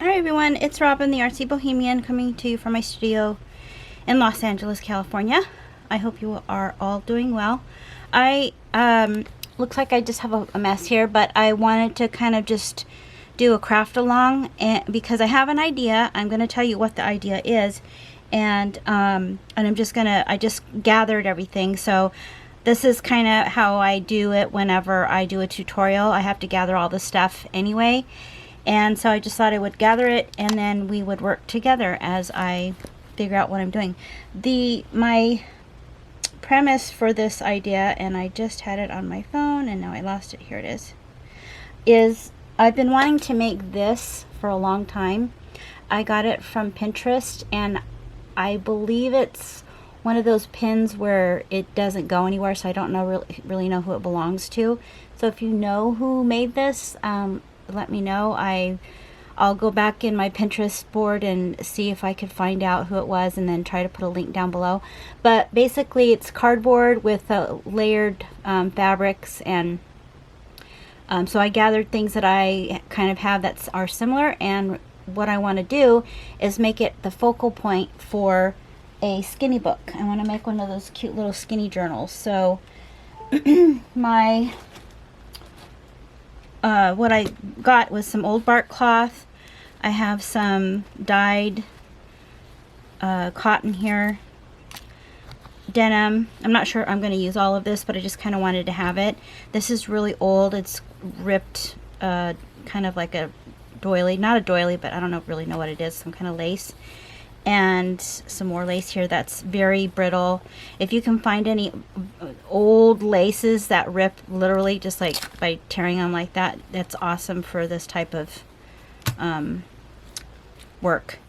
Hi everyone, it's Robin, the Artsy Bohemian, coming to you from my studio in Los Angeles, California. I hope you are all doing well. I looks like I just have a mess here, but I wanted to kind of just do a craft along, and because I have an idea. I'm going to tell you what the idea is, and I just gathered everything. So this is kind of how I do it whenever I do a tutorial. I have to gather all the stuff anyway. And so I just thought I would gather it, and then we would work together as I figure out what I'm doing. My premise for this idea, and I just had it on my phone and now I lost it, here it is I've been wanting to make this for a long time. I got it from Pinterest, and I believe it's one of those pins where it doesn't go anywhere, so I don't know really know who it belongs to. So if you know who made this, let me know. I'll go back in my Pinterest board and see if I could find out who it was, and then try to put a link down below. But basically it's cardboard with layered fabrics, and so I gathered things that I kind of have that are similar, and what I want to do is make it the focal point for a skinny book. I want to make one of those cute little skinny journals. So what I got was some old bark cloth. I have some dyed cotton here, denim. I'm not sure I'm going to use all of this, but I just kind of wanted to have it. This is really old. It's ripped, kind of like a doily. Not a doily, but I don't really know what it is. Some kind of lace. And some more lace here that's very brittle. If you can find any old laces that rip literally just like by tearing them like that, that's awesome for this type of work.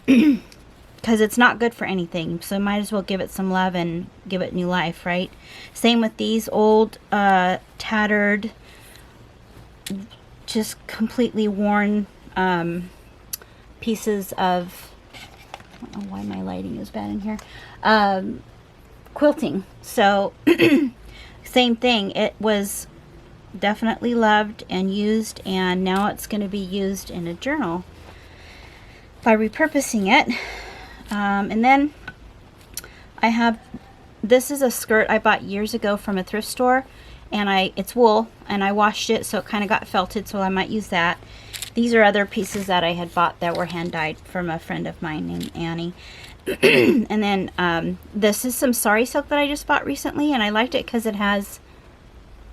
Because it's not good for anything, so might as well give it some love and give it new life, right? Same with these old tattered, just completely worn pieces of, I don't know why my lighting is bad in here, quilting. So same thing, it was definitely loved and used, and now it's going to be used in a journal by repurposing it. And then I have, this is a skirt I bought years ago from a thrift store, and it's wool, and I washed it so it kind of got felted, so I might use that. These are other pieces that I had bought that were hand dyed from a friend of mine named Annie. And then this is some sari silk that I just bought recently, and I liked it because it has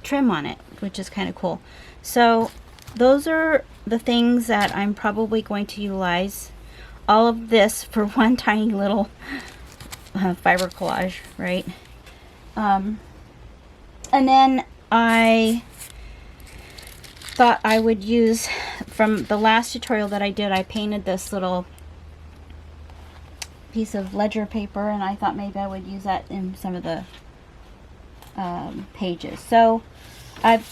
trim on it, which is kind of cool. So those are the things that I'm probably going to utilize. All of this for one tiny little fiber collage, right? And then I thought I would use, from the last tutorial that I did, I painted this little piece of ledger paper, and I thought maybe I would use that in some of the pages. So I've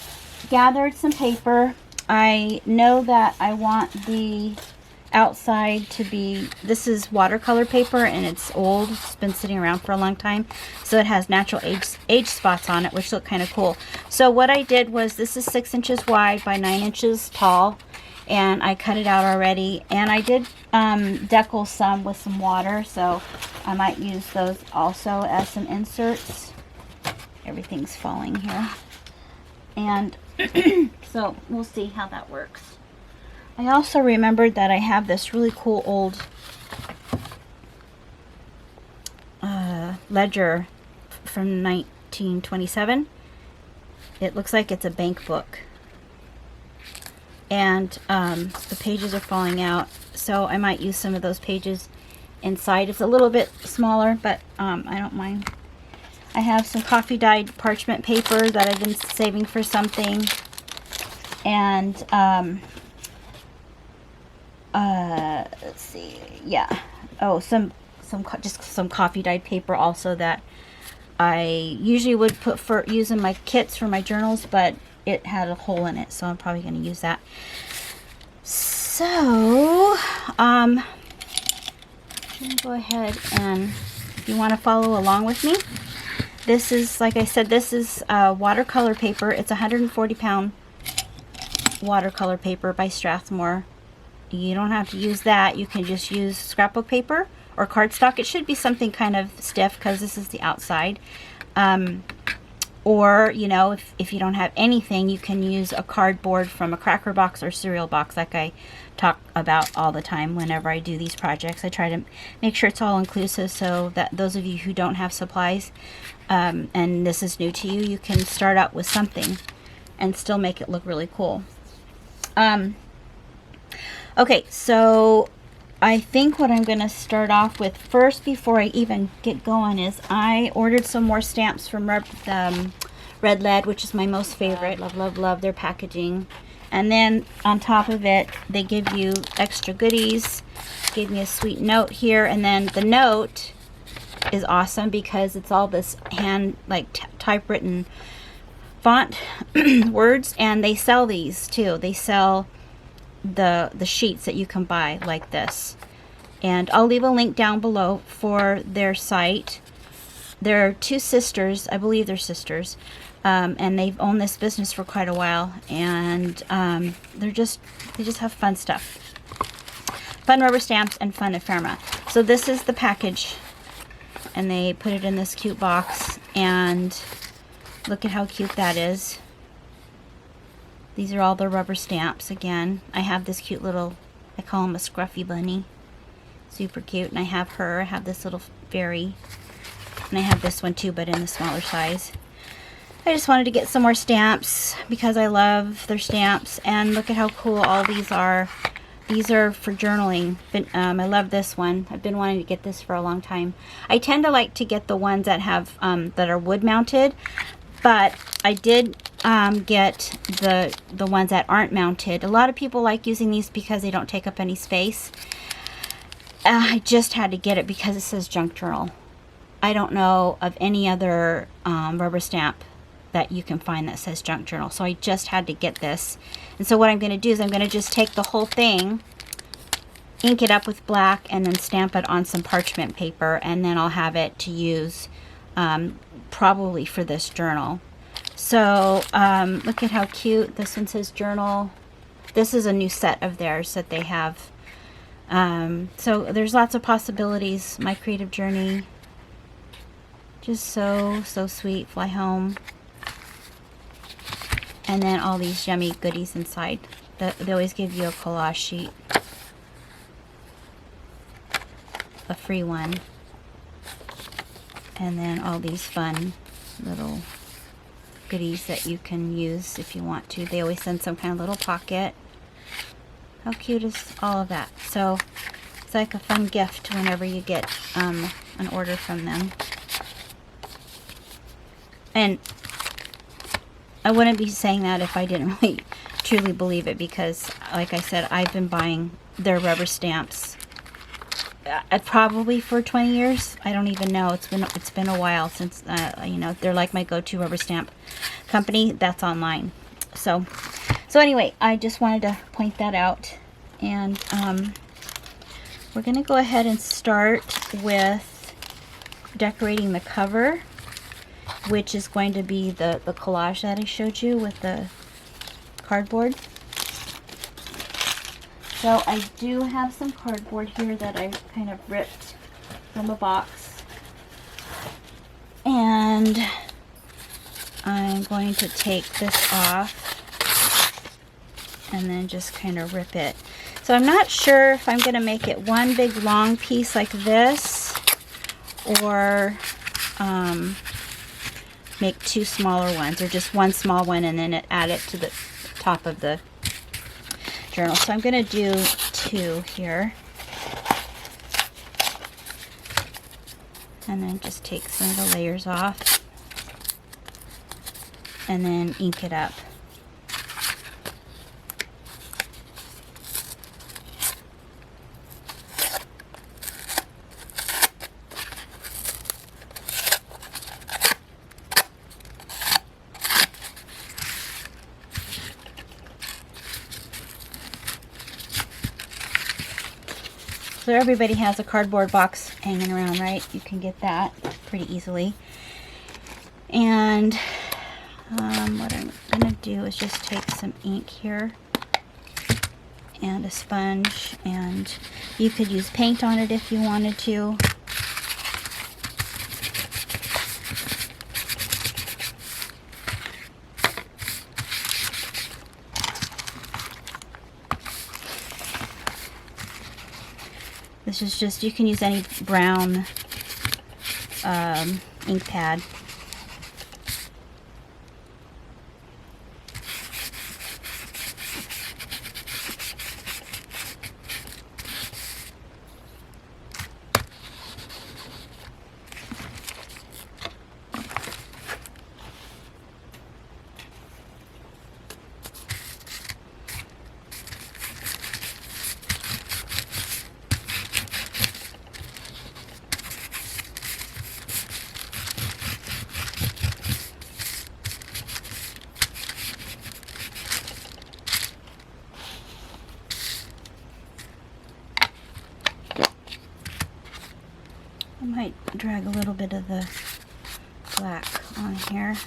gathered some paper. I know that I want the outside to be, this is watercolor paper, and it's old, it's been sitting around for a long time, so it has natural age spots on it, which look kind of cool. So what I did was, this is 6 inches wide by 9 inches tall, and I cut it out already, and I did decal some with some water, so I might use those also as some inserts. Everything's falling here, and so we'll see how that works. I also remembered that I have this really cool old ledger from 1927. It looks like it's a bank book, and the pages are falling out, so I might use some of those pages inside. It's a little bit smaller, but I don't mind. I have some coffee dyed parchment paper that I've been saving for something, and let's see, yeah, oh, just some coffee dyed paper also that I usually would use in my kits for my journals, but it had a hole in it, so I'm probably going to use that. So I'm going to go ahead, and if you want to follow along with me, this is, like I said, this is watercolor paper. It's 140 pound watercolor paper by Strathmore. you don't have to use that. You can just use scrapbook paper or cardstock. It should be something kind of stiff because this is the outside. Or, you know, if you don't have anything, you can use a cardboard from a cracker box or cereal box, like I talk about all the time whenever I do these projects. I try to make sure it's all inclusive so that those of you who don't have supplies, and this is new to you, you can start out with something and still make it look really cool. Okay, so I think what I'm going to start off with first before I even get going is I ordered some more stamps from Red Lead, which is my most favorite. Love, love, love their packaging. And then on top of it, they give you extra goodies. Gave me a sweet note here, and then the note is awesome because it's all this hand, like typewritten font words, and they sell these too. They sell the sheets that you can buy like this, and I'll leave a link down below for their site. They're two sisters, I believe they're sisters, and they've owned this business for quite a while, and they just have fun stuff, fun rubber stamps and fun ephemera. So this is the package, and they put it in this cute box, and look at how cute that is. These are all the rubber stamps again. I have this cute little, I call him a scruffy bunny. Super cute. And I have her. I have this little fairy. And I have this one too, but in the smaller size. I just wanted to get some more stamps because I love their stamps. And look at how cool all these are. These are for journaling. I love this one. I've been wanting to get this for a long time. I tend to like to get the ones that have that are wood mounted, but I did get the ones that aren't mounted. A lot of people like using these because they don't take up any space. I just had to get it because it says junk journal. I don't know of any other rubber stamp that you can find that says junk journal, so I just had to get this. And so what I'm going to do is I'm going to just take the whole thing, ink it up with black, and then stamp it on some parchment paper, and then I'll have it to use probably for this journal. So look at how cute. This one says journal. This is a new set of theirs that they have. So there's lots of possibilities. My creative journey. Just so sweet. Fly home. And then all these yummy goodies inside. They always give you a collage sheet. A free one. And then all these fun little goodies that you can use if you want to. They always send some kind of little pocket. How cute is all of that? So it's like a fun gift whenever you get an order from them. And I wouldn't be saying that if I didn't really truly believe it, because like I said, I've been buying their rubber stamps probably for 20 years. I don't even know. It's been a while since you know, they're like my go-to rubber stamp company that's online. So anyway, I just wanted to point that out, and we're gonna go ahead and start with decorating the cover, which is going to be the collage that I showed you with the cardboard. So I do have some cardboard here that I kind of ripped from a box, and I'm going to take this off and then just kind of rip it. So I'm not sure if I'm going to make it one big long piece like this, or make two smaller ones, or just one small one and then add it to the top of the journal. So I'm going to do two here, and then just take some of the layers off and then ink it up. So everybody has a cardboard box hanging around, right? You can get that pretty easily. And what I'm going to do is just take some ink here and a sponge, and you could use paint on it if you wanted to. This is just, you can use any brown ink pad. I might drag a little bit of the black on here.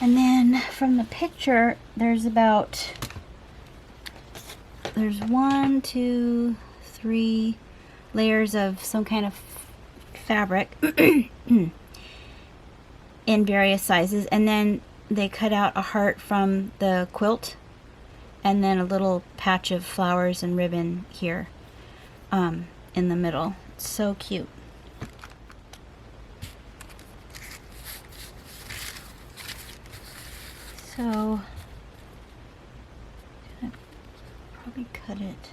And then from the picture, there's 1, 2, 3 layers of some kind of fabric in various sizes, and then they cut out a heart from the quilt, and then a little patch of flowers and ribbon here in the middle. It's so cute. So I'm gonna probably cut it.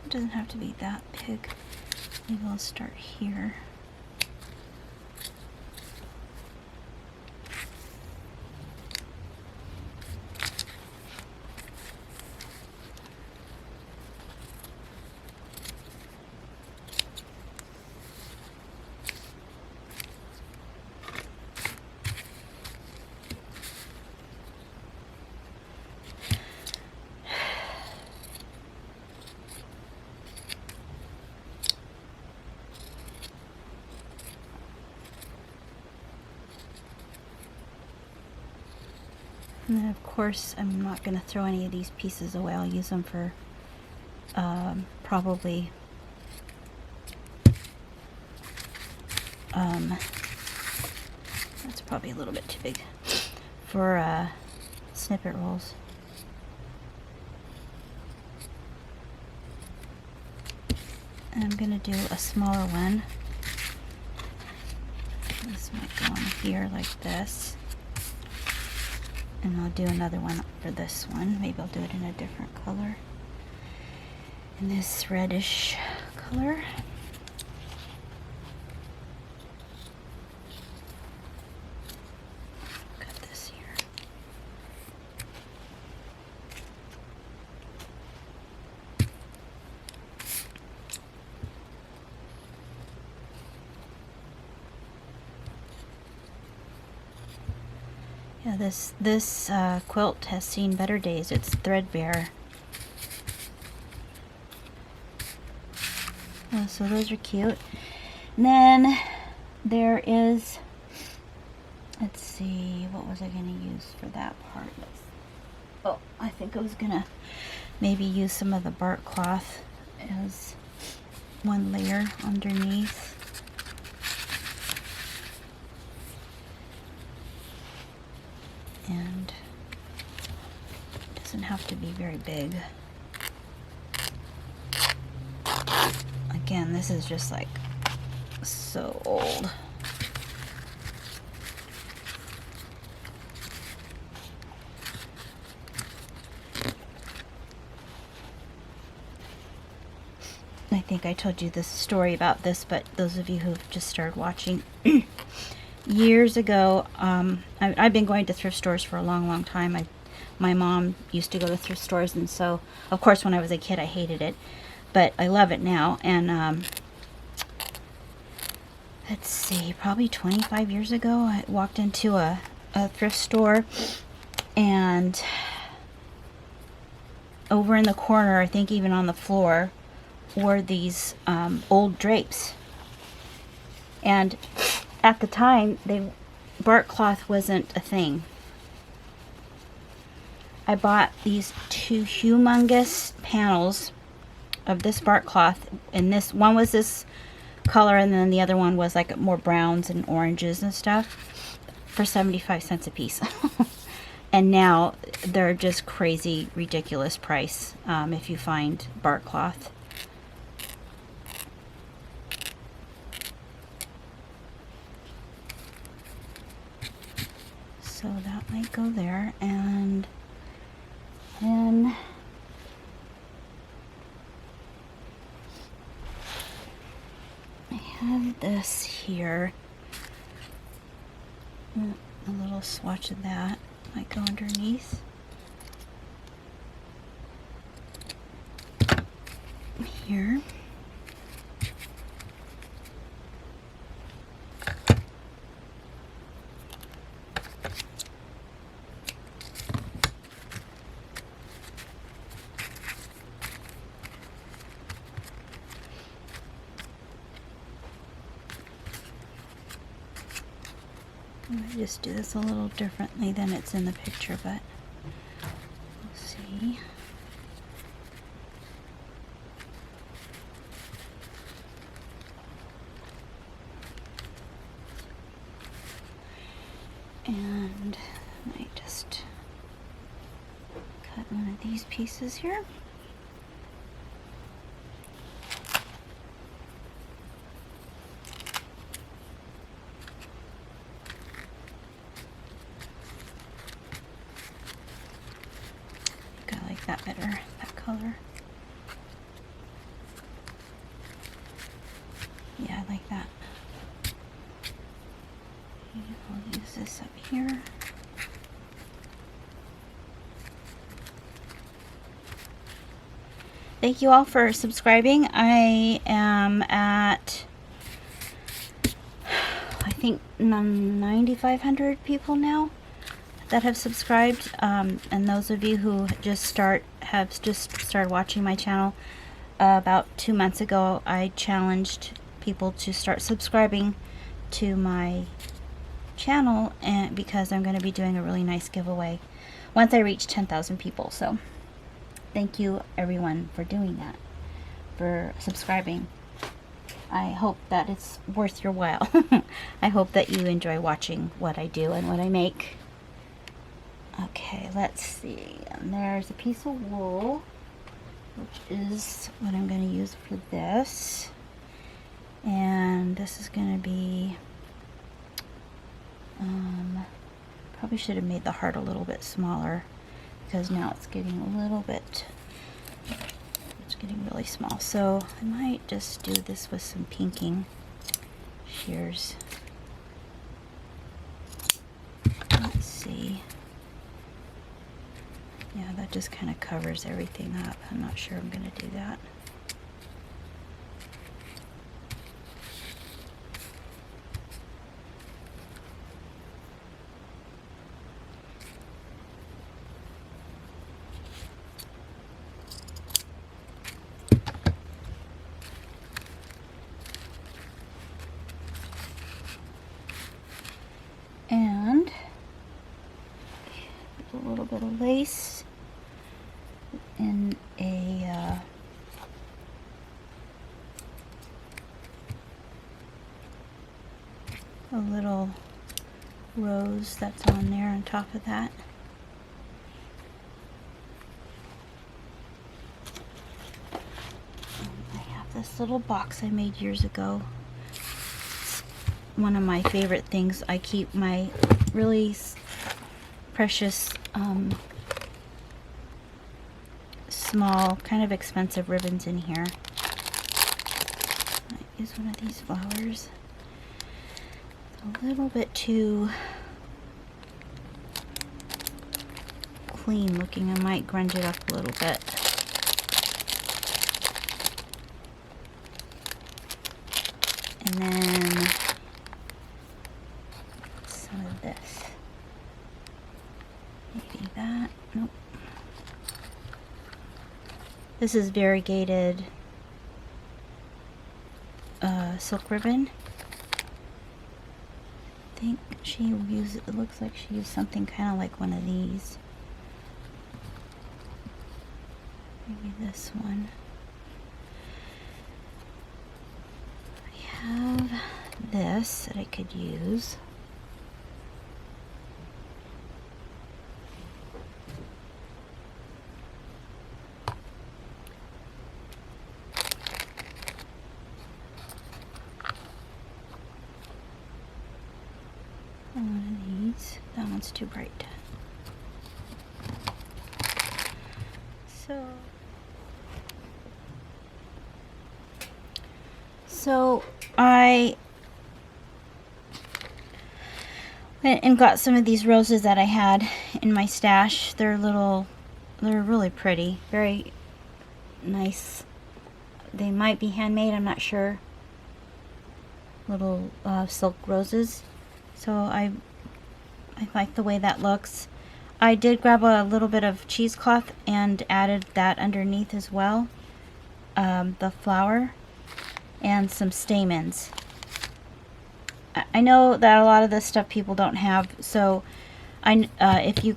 It doesn't have to be that big. Maybe I'll start here. And then of course I'm not going to throw any of these pieces away. I'll use them for probably that's probably a little bit too big for snippet rolls. And I'm going to do a smaller one. This might go on here like this. And I'll do another one for this one. Maybe I'll do it in a different color. In this reddish color. Cut this here. Yeah, this quilt has seen better days. It's threadbare. Oh, so those are cute. And then there is, let's see, what was I going to use for that part? Oh, I think I was going to maybe use some of the bark cloth as one layer underneath. And it doesn't have to be very big. Again, this is just like so old. I think I told you this story about this, but those of you who've just started watching, years ago, I've been going to thrift stores for a long time. My mom used to go to thrift stores, and so, of course, when I was a kid, I hated it, but I love it now. And let's see, probably 25 years ago, I walked into a thrift store, and over in the corner, I think even on the floor, were these old drapes. And at the time, bark cloth wasn't a thing. I bought these 2 humongous panels of this bark cloth, and this one was this color, and then the other one was like more browns and oranges and stuff, for 75 cents a piece. And now they're just crazy, ridiculous price if you find bark cloth. So that might go there, and then I have this here, a little swatch of that might go underneath here. I might just do this a little differently than it's in the picture, but we'll see. And I might just cut one of these pieces here. That better, that color. Yeah, I like that. Okay, I'll use this up here. Thank you all for subscribing. I am at, I think, 9,500 people now that have subscribed, and those of you who have just started watching my channel, about 2 months ago I challenged people to start subscribing to my channel, and because I'm going to be doing a really nice giveaway once I reach 10,000 people. So thank you everyone for doing that, for subscribing. I hope that it's worth your while. I hope that you enjoy watching what I do and what I make. Okay, let's see. And there's a piece of wool, which is what I'm going to use for this. And this is going to be, probably should have made the heart a little bit smaller, because now it's getting a little bit, it's getting really small. So I might just do this with some pinking shears. Let's see. Yeah, that just kind of covers everything up. I'm not sure I'm going to do that. And a little bit of lace in a little rose that's on there on top of that. I have this little box I made years ago. It's one of my favorite things. I keep my really precious small, kind of expensive ribbons in here. I might use one of these flowers. It's a little bit too clean looking. I might grunge it up a little bit. And then some of this. Maybe that. Nope. This is variegated silk ribbon. I think she used, it looks like she used something kind of like one of these. Maybe this one. I have this that I could use. One of these. That one's too bright. So I went and got some of these roses that I had in my stash. They're really pretty, very nice. They might be handmade, I'm not sure. Little silk roses. So I like the way that looks. I did grab a little bit of cheesecloth and added that underneath as well. The flower and some stamens. I know that a lot of this stuff people don't have, so if you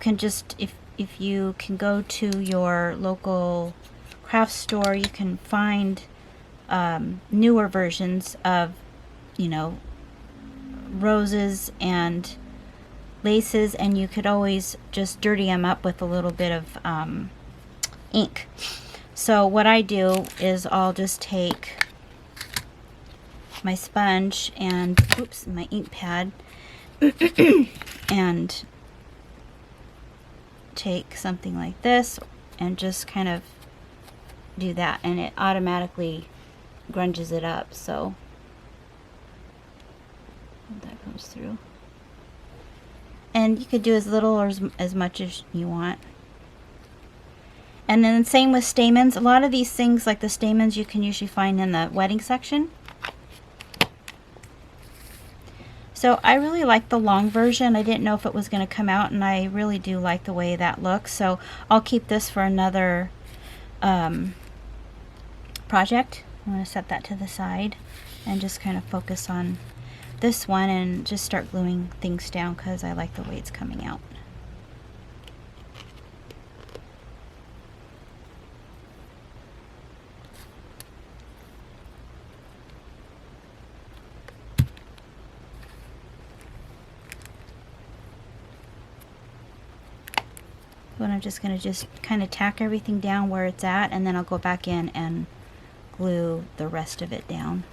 can go to your local craft store, you can find newer versions of, you know, roses and laces, and you could always just dirty them up with a little bit of ink. So what I do is I'll just take my sponge and my ink pad and take something like this and just kind of do that, and it automatically grunges it up. So that goes through, and you could do as little or as much as you want. And then same with stamens. A lot of these things, like the stamens, you can usually find in the wedding section. So I really like the long version. I didn't know if it was going to come out, and I really do like the way that looks. So I'll keep this for another project. I'm going to set that to the side and just kind of focus on this one and just start gluing things down because I like the way it's coming out. But I'm just going to kind of tack everything down where it's at, and then I'll go back in and glue the rest of it down.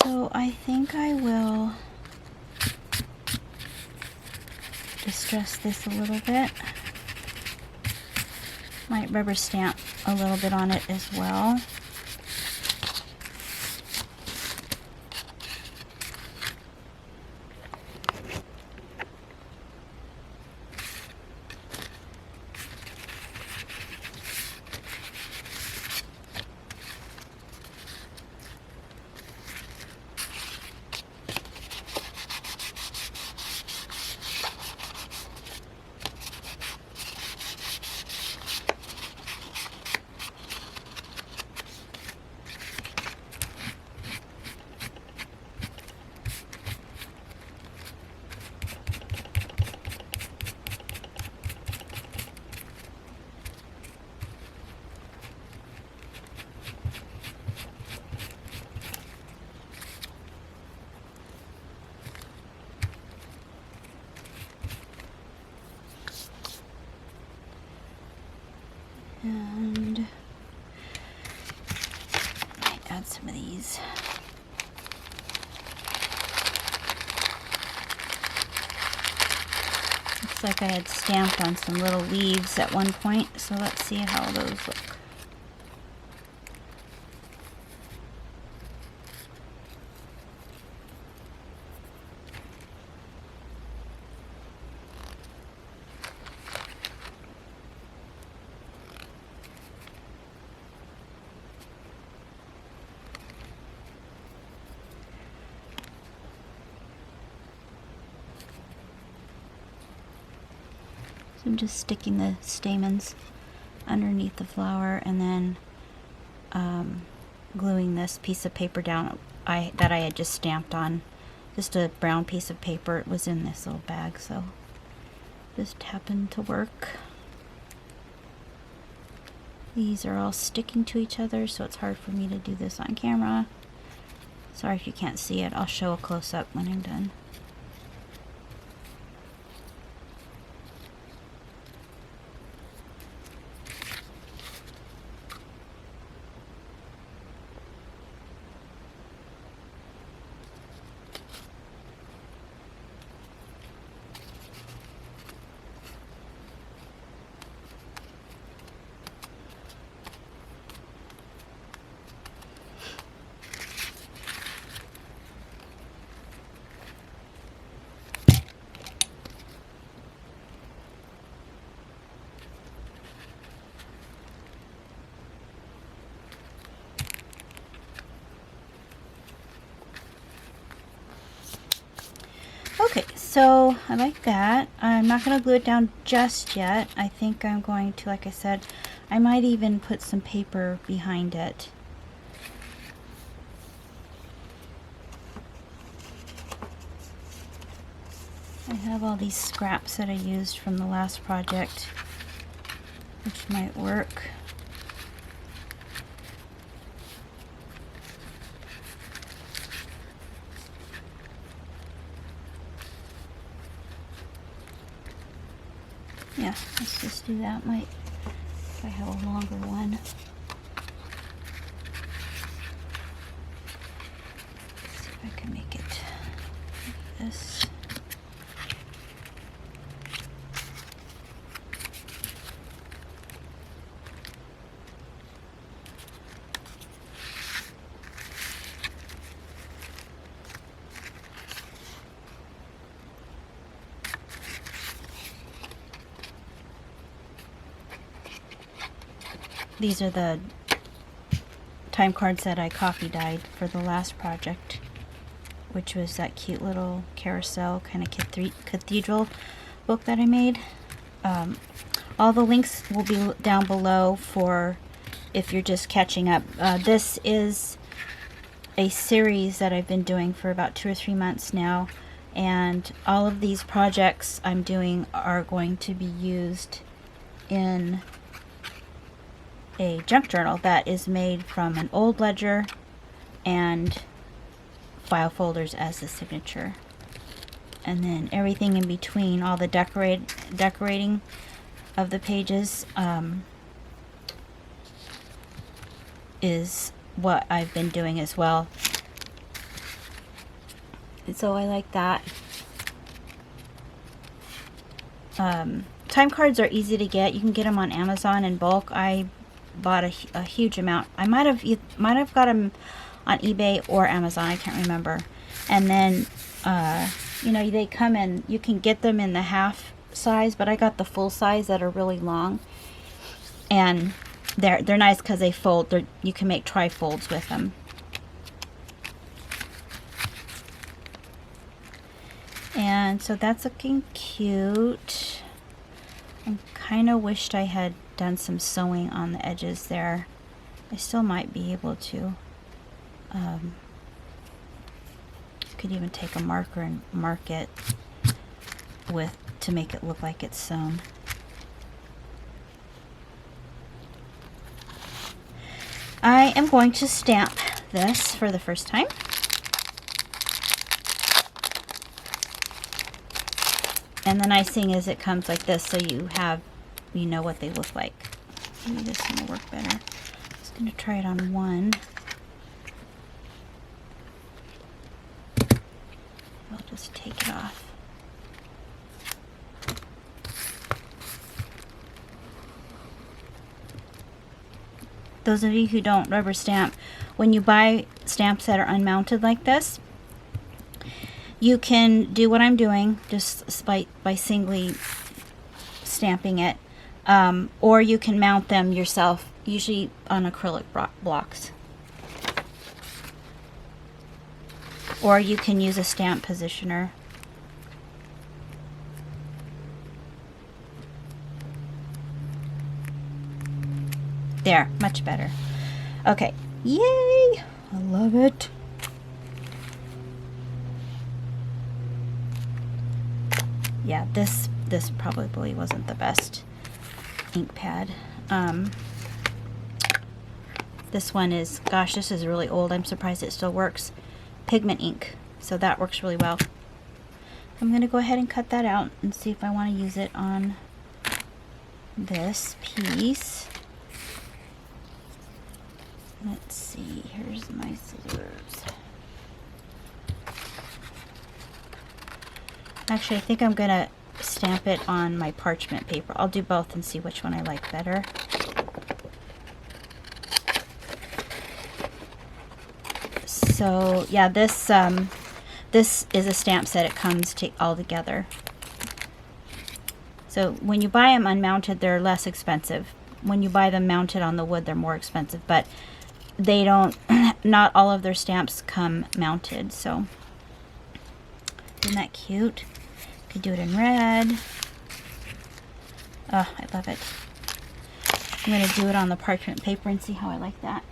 So I think I will distress this a little bit. Might rubber stamp a little bit on it as well. And I might add some of these. like I had stamped on some little leaves at one point, so let's see how those look. I'm just sticking the stamens underneath the flower and then gluing this piece of paper down that I had just stamped on. Just a brown piece of paper. It was in this little bag, so just happened to work. These are all sticking to each other, so it's hard for me to do this on camera. Sorry if you can't see it. I'll show a close-up when I'm done. Okay, so I like that. I'm not going to glue it down just yet. I think I'm going to, like I said, I might even put some paper behind it. I have all these scraps that I used from the last project, which might work. Yeah, let's just do that. Might, if I have a longer one. Let's see if I can make it like this. These are the time cards that I coffee dyed for the last project, which was that cute little carousel kind of cathedral book that I made. All the links will be down below for if you're just catching up. This is a series that I've been doing for about 2 or 3 months now, and all of these projects I'm doing are going to be used in a junk journal that is made from an old ledger and file folders as the signature, and then everything in between, all the decorating of the pages is what I've been doing as well. And so I like that. Time cards are easy to get. You can get them on Amazon in bulk. I bought a huge amount. I might have got them on eBay or Amazon, I can't remember. And then you know, they come in, you can get them in the half size, but I got the full size that are really long, and they're nice because they fold. You can make tri-folds with them. And so that's looking cute. I kind of wished I had done some sewing on the edges there. I still might be able to. Could even take a marker and mark it to make it look like it's sewn. I am going to stamp this for the first time. And the nice thing is it comes like this, so you know what they look like. Maybe this one will work better. I'm just going to try it on one. I'll just take it off. those of you who don't rubber stamp, when you buy stamps that are unmounted like this, you can do what I'm doing, just by singly stamping it, or you can mount them yourself, usually on acrylic blocks. Or you can use a stamp positioner. There, much better. Okay, yay! I love it. Yeah, this probably wasn't the best ink pad. This one is, gosh, this is really old. I'm surprised it still works. Pigment ink, so that works really well. I'm going to go ahead and cut that out and see if I want to use it on this piece. Let's see, here's my scissors. Actually, I think I'm going to stamp it on my parchment paper. I'll do both and see which one I like better. So, yeah, this is a stamp set. It comes all together. So when you buy them unmounted, they're less expensive. When you buy them mounted on the wood, they're more expensive. But they don't, not all of their stamps come mounted. So, isn't that cute? Could do it in red. Oh, I love it. I'm going to do it on the parchment paper and see how I like that.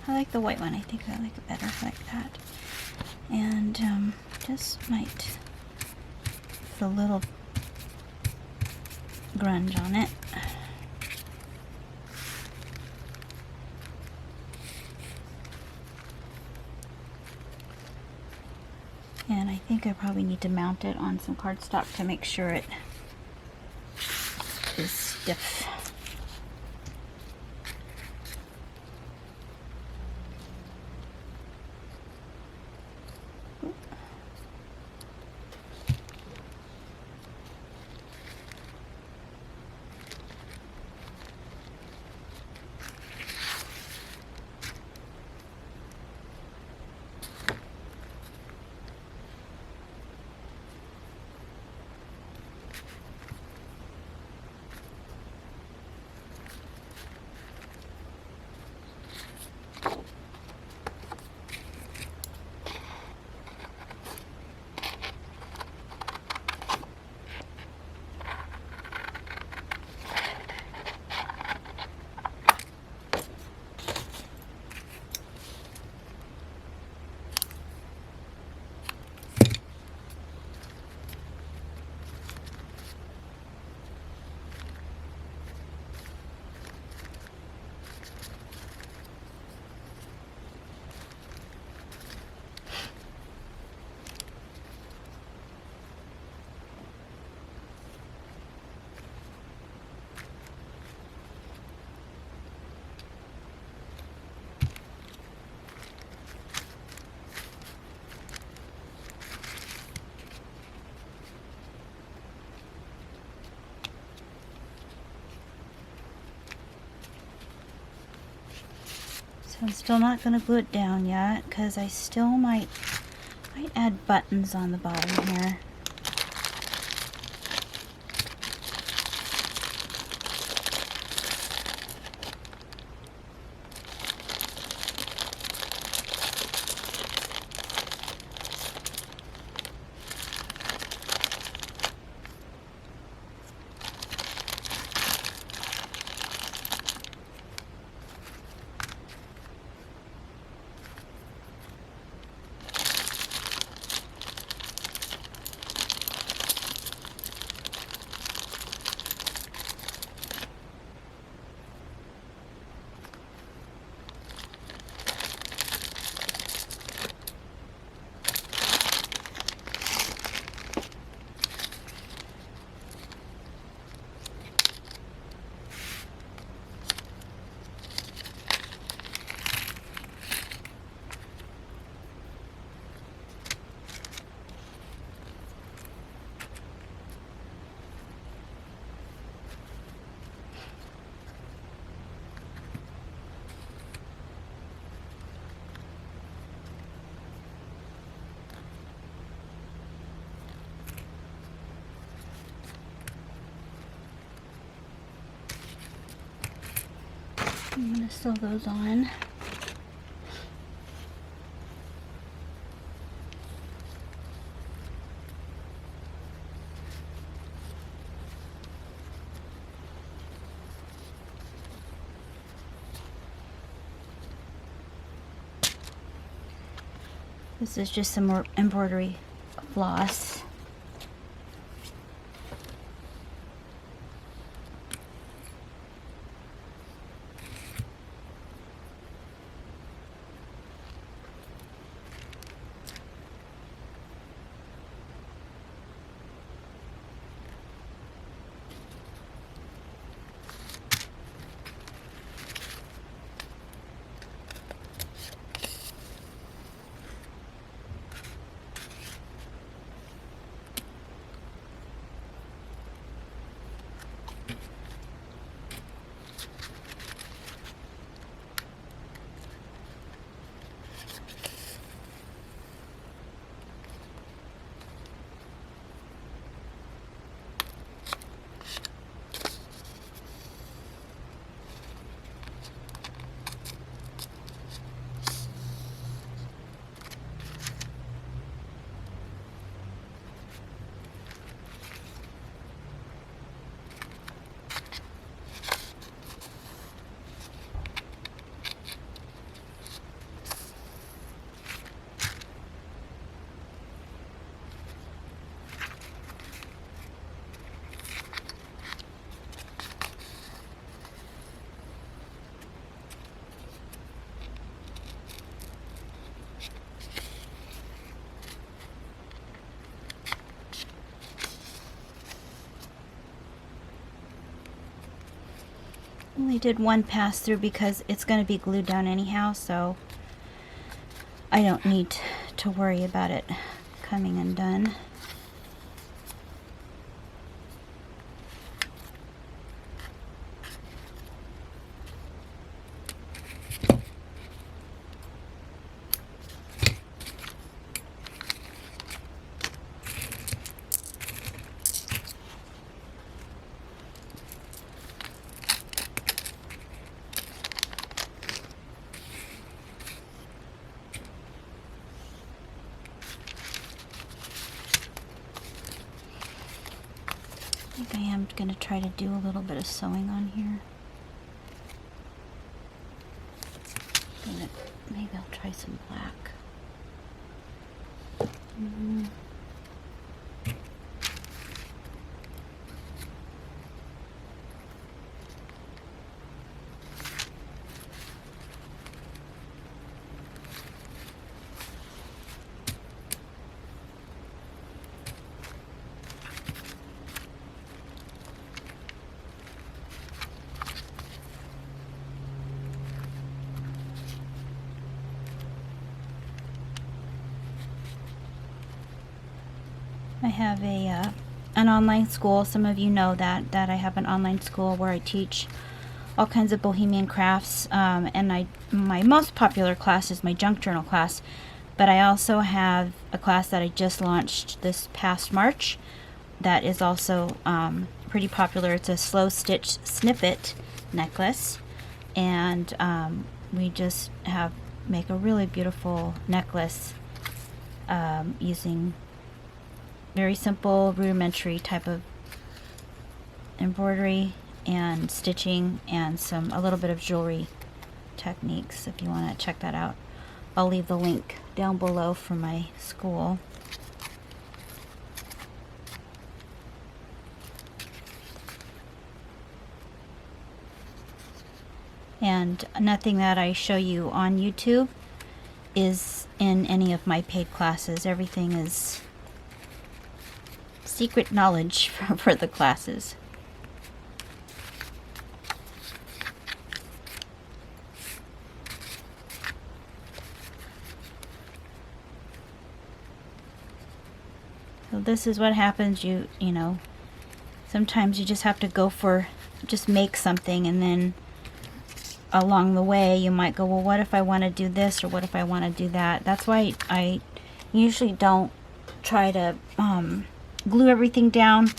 I like the white one. I think I like it better like that. And just might put a little grunge on it. And I think I probably need to mount it on some cardstock to make sure it is stiff. I'm still not going to glue it down yet because I still might add buttons on the bottom here. I'm going to sew those on. This is just some more embroidery floss. Only did one pass through because it's going to be glued down anyhow, so I don't need to worry about it coming undone. I think I am going to try to do a little bit of sewing on here. Maybe I'll try some black. I have an online school. Some of you know that I have an online school where I teach all kinds of bohemian crafts, and my most popular class is my junk journal class, but I also have a class that I just launched this past March that is also pretty popular. It's a slow stitch snippet necklace, and we just make a really beautiful necklace using very simple rudimentary type of embroidery and stitching and a little bit of jewelry techniques if you want to check that out. I'll leave the link down below for my school. And nothing that I show you on YouTube is in any of my paid classes. Everything is secret knowledge for the classes. So this is what happens. You know, sometimes you just have to go for, just make something, and then along the way you might go, well, what if I want to do this, or what if I want to do that? That's why I usually don't try to glue everything down,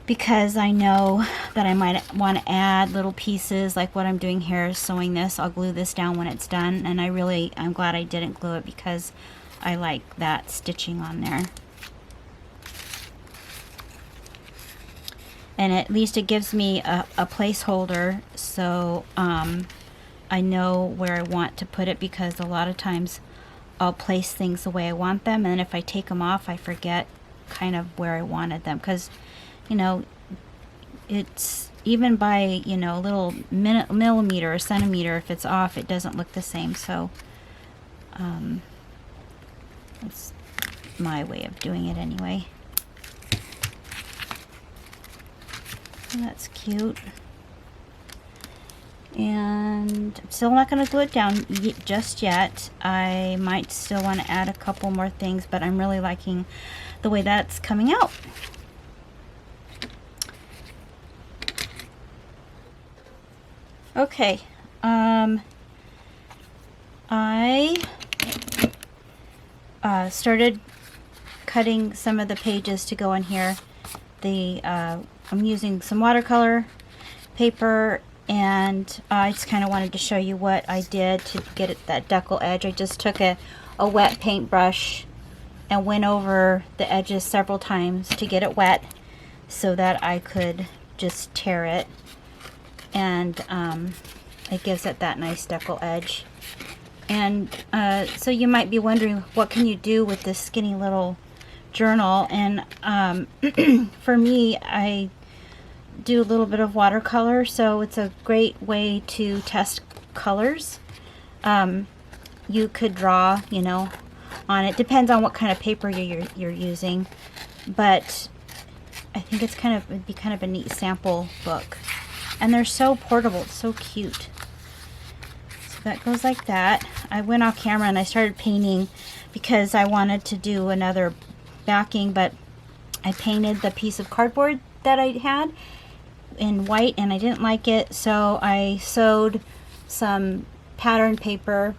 because I know that I might want to add little pieces, like what I'm doing here is sewing this. I'll glue this down when it's done, and I'm glad I didn't glue it, because I like that stitching on there. And at least it gives me a placeholder, so I know where I want to put it, because a lot of times I'll place things the way I want them, and then if I take them off, I forget kind of where I wanted them, because, you know, it's even by, you know, a little millimeter or centimeter, if it's off, it doesn't look the same. So that's my way of doing it anyway. That's cute. And I'm still not going to glue it down just yet. I might still want to add a couple more things, but I'm really liking the way that's coming out. Okay, I started cutting some of the pages to go in here. I'm using some watercolor paper, and I just kind of wanted to show you what I did to get it that decal edge. I just took a wet paintbrush and went over the edges several times to get it wet, so that I could just tear it, and it gives it that nice decal edge. And so you might be wondering, what can you do with this skinny little journal? And for me, I do a little bit of watercolor, so it's a great way to test colors. You could draw, you know, on it. Depends on what kind of paper you're using, but I think it'd be kind of a neat sample book. And they're so portable. It's so cute. So that goes like that. I went off camera and I started painting because I wanted to do another backing, but I painted the piece of cardboard that I had in white and I didn't like it, so I sewed some pattern paper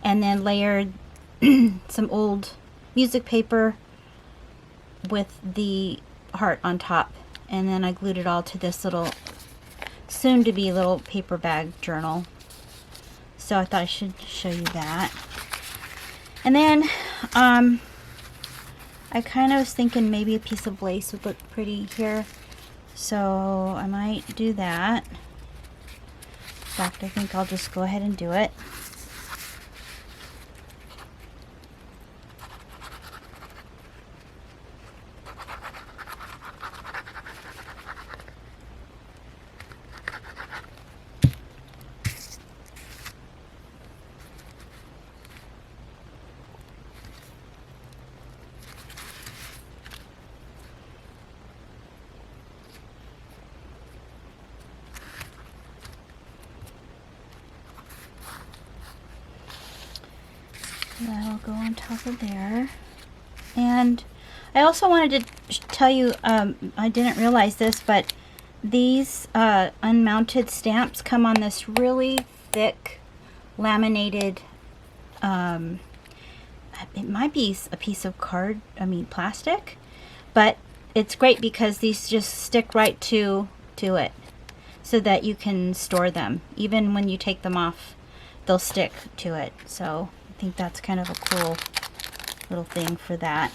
and then layered some old music paper with the heart on top, and then I glued it all to this little soon-to-be little paper bag journal. So I thought I should show you that. And then I kind of was thinking maybe a piece of lace would look pretty here, so I might do that. In fact, I think I'll just go ahead and do it. That'll go on top of there. And I also wanted to tell you, I didn't realize this, but These unmounted stamps come on this really thick laminated, it might be a piece of plastic, but it's great because these just stick right to it so that you can store them. Even when you take them off, they'll stick to it. So I think that's kind of a cool little thing for that.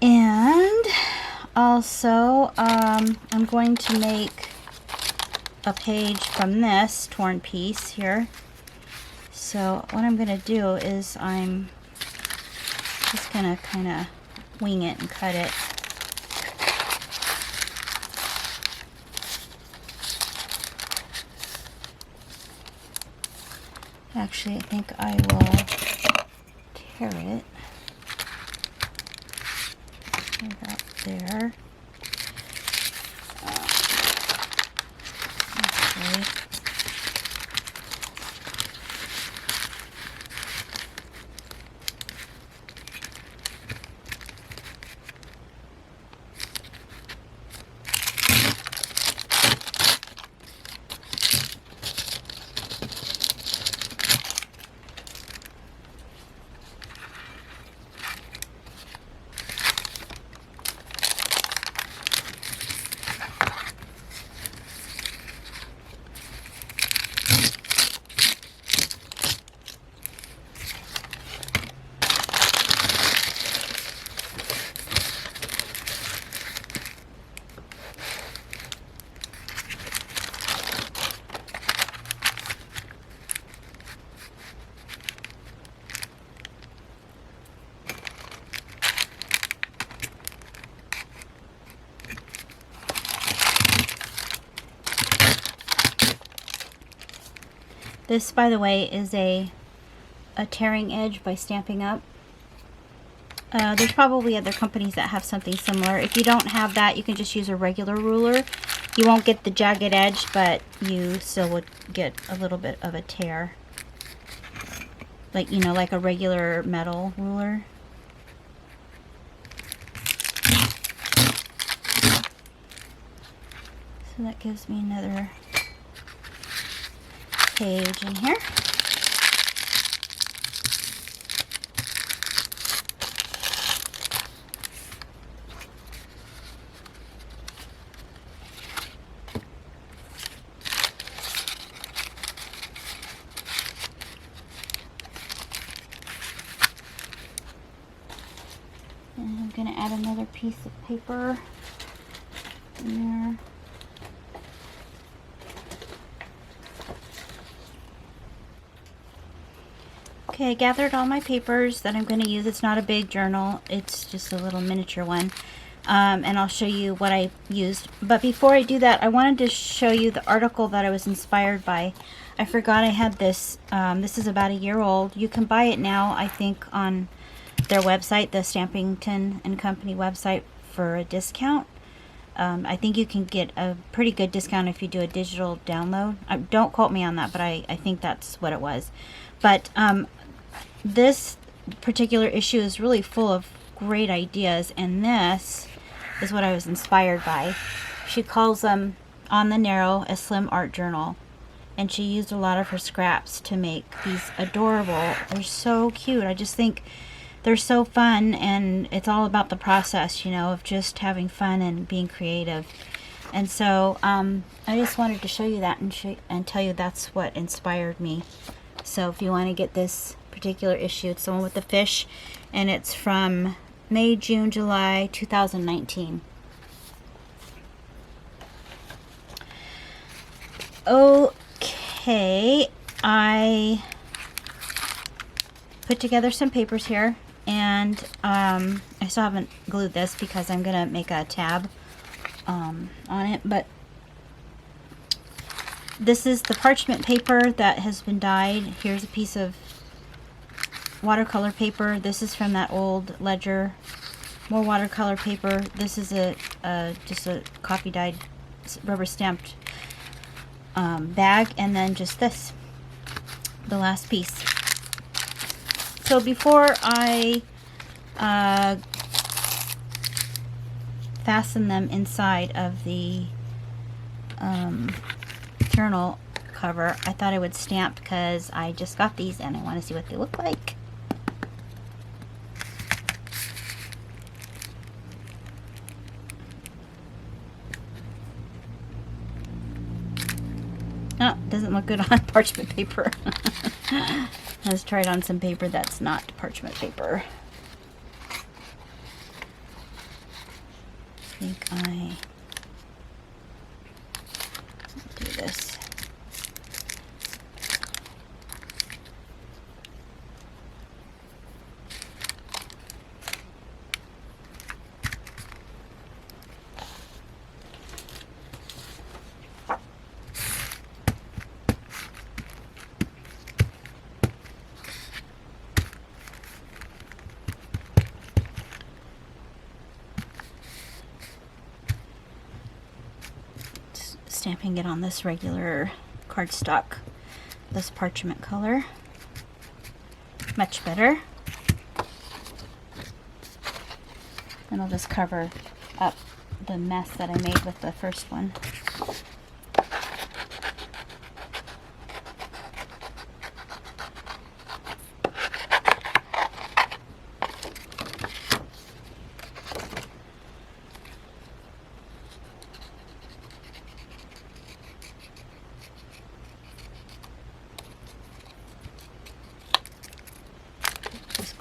And also, I'm going to make a page from this torn piece here. So what I'm going to do is I'm just going to kind of wing it and cut it. Actually, I think I will tear it. About there. Okay. This, by the way, is a tearing edge by Stamping Up. There's probably other companies that have something similar. If you don't have that, you can just use a regular ruler. You won't get the jagged edge, but you still would get a little bit of a tear. Like, you know, like a regular metal ruler. So that gives me another page in here. And I'm going to add another piece of paper in there. Okay, I gathered all my papers that I'm going to use. It's not a big journal, it's just a little miniature one. And I'll show you what I used. But before I do that, I wanted to show you the article that I was inspired by. I forgot I had this. This is about a year old. You can buy it now, I think, on their website, the Stampington and Company website, for a discount. I think you can get a pretty good discount if you do a digital download. Don't quote me on that, but I think that's what it was. But this particular issue is really full of great ideas, and this is what I was inspired by. She calls them On the Narrow, a Slim Art Journal, and she used a lot of her scraps to make these adorable. They're so cute. I just think they're so fun, and it's all about the process, you know, of just having fun and being creative. And so I just wanted to show you that and tell you that's what inspired me. So if you want to get this particular issue, it's the one with the fish, and it's from May, June, July 2019. Okay, I put together some papers here, and I still haven't glued this because I'm gonna make a tab on it, but this is the parchment paper that has been dyed. Here's a piece of watercolor paper. This is from that old ledger. More watercolor paper. This is just a coffee dyed rubber stamped bag, and then just this, the last piece. So before I fasten them inside of the journal cover, I thought I would stamp because I just got these and I want to see what they look like. Oh, doesn't look good on parchment paper. Let's try it on some paper that's not parchment paper. I think I do this. Stamping it on this regular cardstock, this parchment color. Much better. And I'll just cover up the mess that I made with the first one.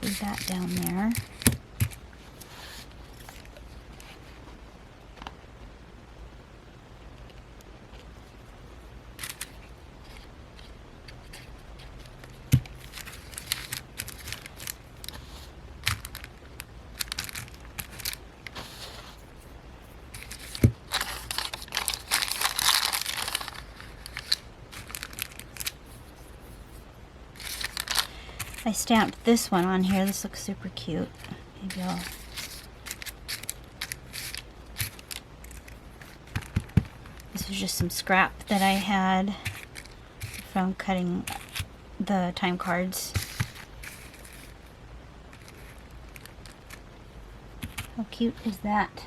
Glue that down there. I stamped this one on here. This looks super cute. Maybe I'll... This was just some scrap that I had from cutting the time cards. How cute is that?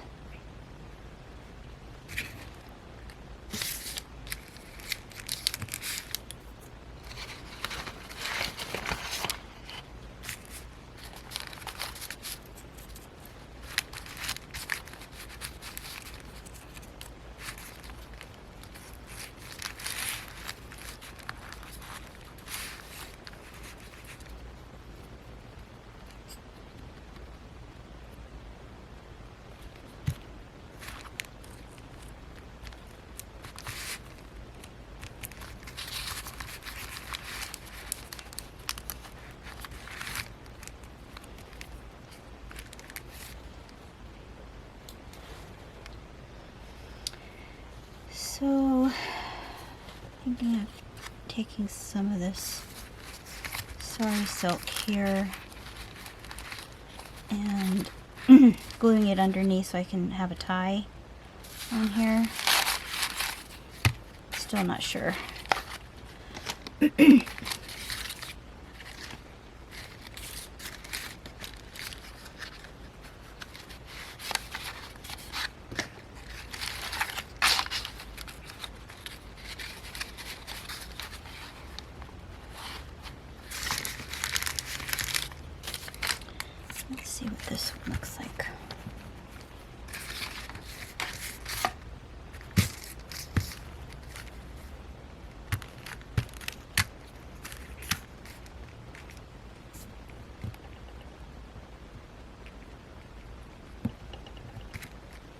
So, thinking of taking some of this sari silk here and gluing it underneath so I can have a tie on here. Still not sure. Let's see what this one looks like.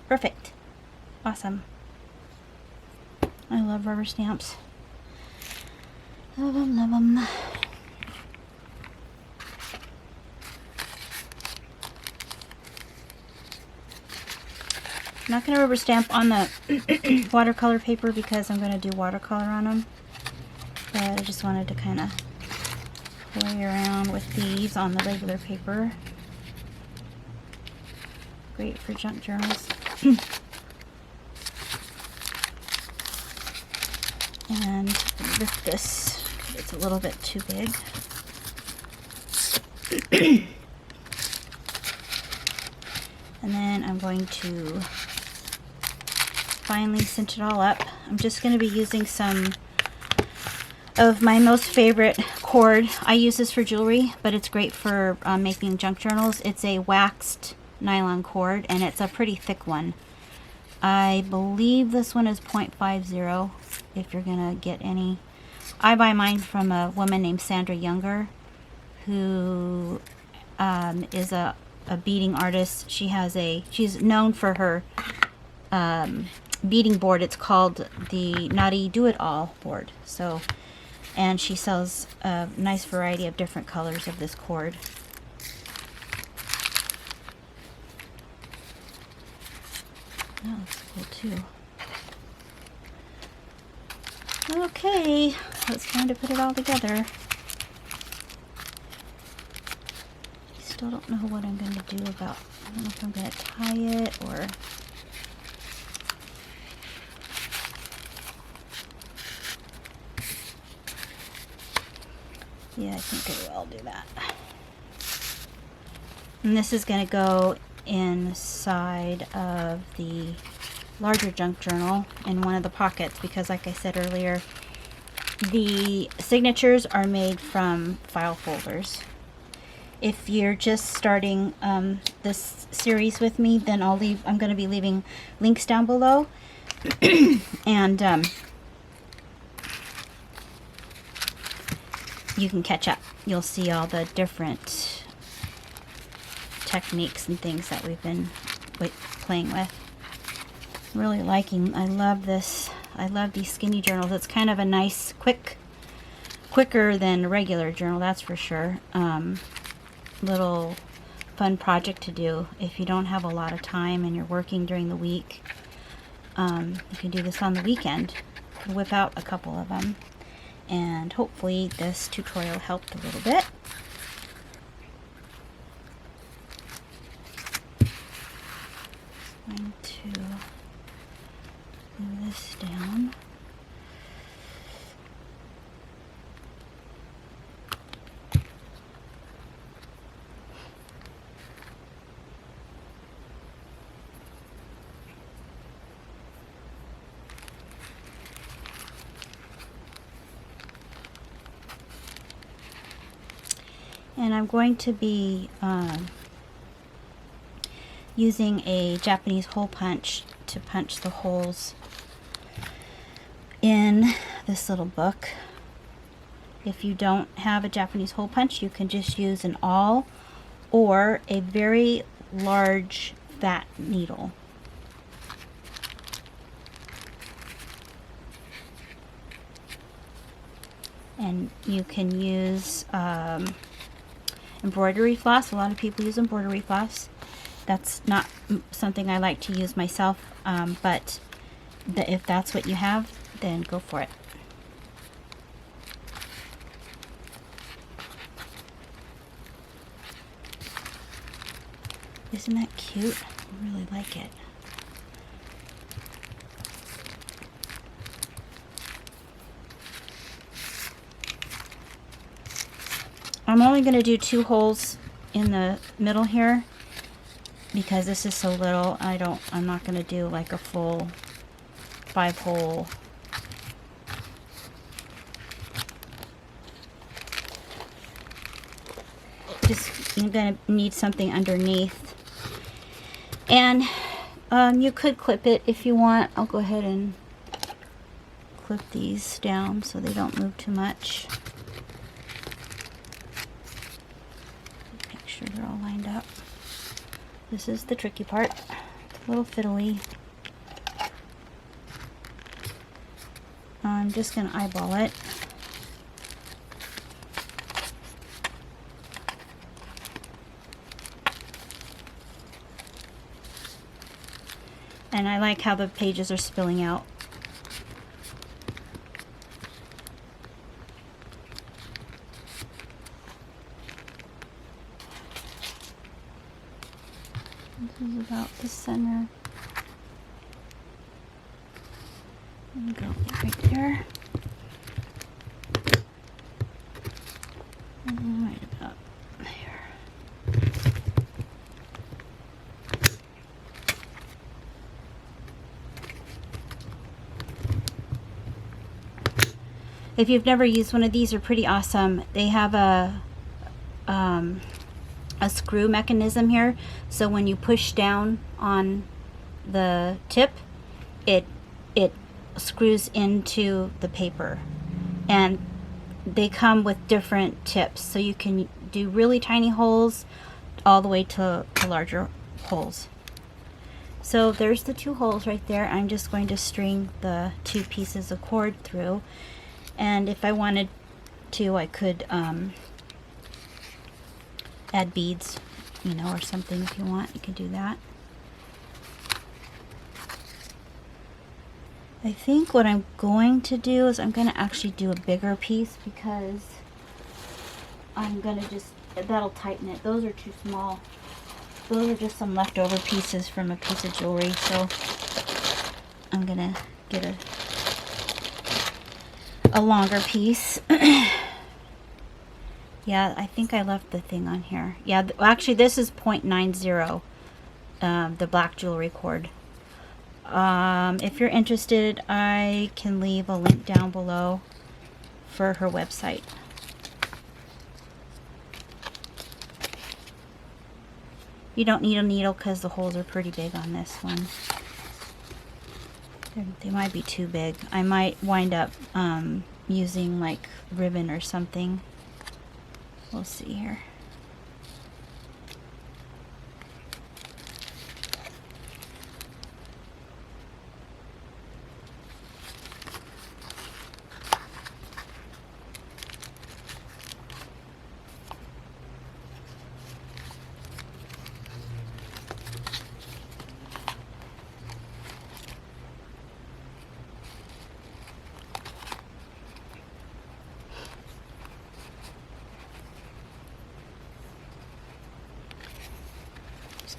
Perfect. Awesome. I love rubber stamps. Love them, love them. I'm not going to rubber stamp on the watercolor paper because I'm going to do watercolor on them. But I just wanted to kind of play around with these on the regular paper. Great for junk journals. And lift this, it's a little bit too big. And then I'm going to finally cinch it all up. I'm just going to be using some of my most favorite cord. I use this for jewelry, but it's great for making junk journals. It's a waxed nylon cord, and it's a pretty thick one. I believe this one is 0.50 if you're going to get any. I buy mine from a woman named Sandra Younger, who is a beading artist. She's known for her beading board. It's called the Naughty Do-It-All board. So, and she sells a nice variety of different colors of this cord. That looks cool too. Okay, it's time to put it all together. Still don't know what I'm going to do about, I don't know if I'm going to tie it or... Yeah, I think I will do that. And this is going to go inside of the larger junk journal in one of the pockets because, like I said earlier, the signatures are made from file folders. If you're just starting this series with me, then I'm going to be leaving links down below. And you can catch up. You'll see all the different techniques and things that we've been playing with. Really liking, I love this. I love these skinny journals. It's kind of a nice, quicker than a regular journal, that's for sure. Little fun project to do if you don't have a lot of time and you're working during the week. You can do this on the weekend. Whip out a couple of them, and hopefully this tutorial helped a little bit. I'm going to move this down. And I'm going to be using a Japanese hole punch to punch the holes in this little book. If you don't have a Japanese hole punch, you can just use an awl or a very large fat needle. And you can use embroidery floss. A lot of people use embroidery floss. That's not something I like to use myself, but if that's what you have, then go for it. Isn't that cute? I really like it. I'm only going to do 2 holes in the middle here because this is so little. I'm not going to do like a full 5-hole. Just, you're going to need something underneath. And you could clip it if you want. I'll go ahead and clip these down so they don't move too much. Make sure they're all lined up. This is the tricky part. It's a little fiddly. I'm just going to eyeball it. And I like how the pages are spilling out. This is about the center. And go right there. And right about there. If you've never used one of these, they're pretty awesome. They have a screw mechanism here, so when you push down on the tip, it screws into the paper, and they come with different tips, so you can do really tiny holes all the way to larger holes. So there's the 2 holes right there. I'm just going to string the 2 pieces of cord through, and if I wanted to, I could add beads, you know, or something. If you want, you can do that. I think what I'm going to do is I'm going to actually do a bigger piece, because I'm going to just, that'll tighten it. Those are too small. Those are just some leftover pieces from a piece of jewelry, so I'm going to get a longer piece. Yeah, I think I left the thing on here. Yeah, actually this is 0.90, the black jewelry cord. If you're interested, I can leave a link down below for her website. You don't need a needle because the holes are pretty big on this one. They might be too big. I might wind up using like ribbon or something. We'll see here.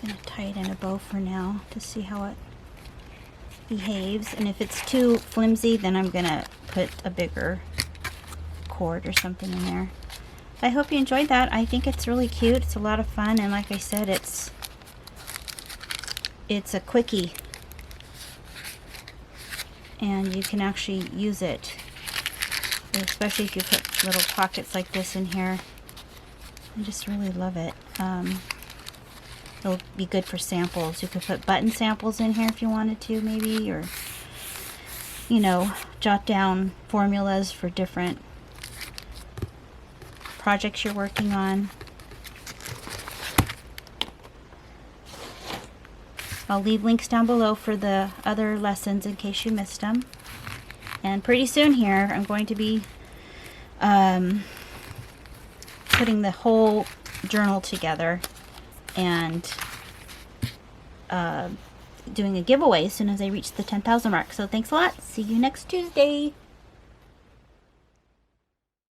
Going to tie it in a bow for now to see how it behaves, and if it's too flimsy, then I'm going to put a bigger cord or something in there. I hope you enjoyed that. I think it's really cute. It's a lot of fun, and like I said, it's a quickie, and you can actually use it, especially if you put little pockets like this in here. I just really love it. It'll be good for samples. You could put button samples in here if you wanted to, maybe, or, you know, jot down formulas for different projects you're working on. I'll leave links down below for the other lessons in case you missed them. And pretty soon here, I'm going to be putting the whole journal together and doing a giveaway as soon as I reach the 10,000 mark. So thanks a lot. See you next Tuesday.